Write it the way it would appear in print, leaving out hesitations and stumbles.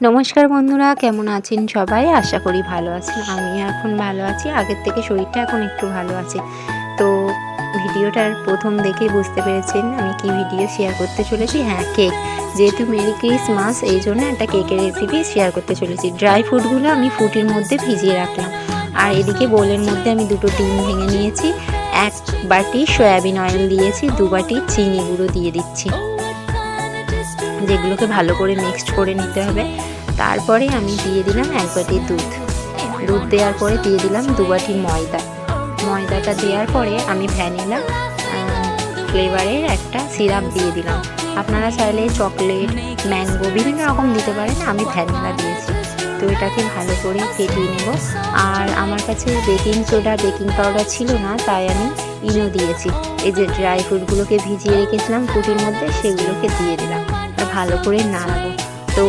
নমস্কার বন্ধুরা, কেমন আছেন সবাই? আশা করি ভালো আছেন। আমিও এখন ভালো আছি। আগের থেকে শরীরটা এখন একটু ভালো আছে। তো ভিডিওটার প্রথম দেখেই বুঝতে পেরেছেন আমি কি ভিডিও শেয়ার করতে চলেছি। হ্যাঁ, কেক। যেহেতু মেরি ক্রিসমাস, এই জন্য একটা কেকের রেসিপি শেয়ার করতে চলেছি। ড্রাই ফ্রুটগুলো আমি ফুটির মধ্যে ভিজিয়ে রাখলাম। আর এদিকে বোলের মধ্যে আমি 2টো ডিম ভেঙে নিয়েছি। 1 বাটি সয়াবিন অয়েল দিয়েছি, 2 বাটি চিনি গুঁড়ো দিয়ে দিচ্ছি, যেগুলোকে ভালো করে মিক্সড করে নিতে হবে। তারপরে আমি দিয়ে দিলাম 1 বাটি দুধ দেওয়ার পরে দিয়ে দিলাম 2 বাটি ময়দাটা দেওয়ার পরে আমি ভ্যানিলা ফ্লেভারের একটা সিরাপ দিয়ে দিলাম। আপনারা চাইলে চকলেট, ম্যাঙ্গো বিভিন্ন রকম দিতে পারেন, আমি ভ্যানিলা দিয়েছি। তো এটাকে ভালো করে ফেটিয়ে নেব। আর আমার কাছে বেকিং সোডা, বেকিং পাউডার ছিল না, তাই আমি ইনো দিয়েছি। এই যে ড্রাই ফ্রুটগুলোকে ভিজিয়ে রেখেছিলাম ফুটির মধ্যে, সেগুলোকে দিয়ে দিলাম আর ভালো করে নাড়াবো। তো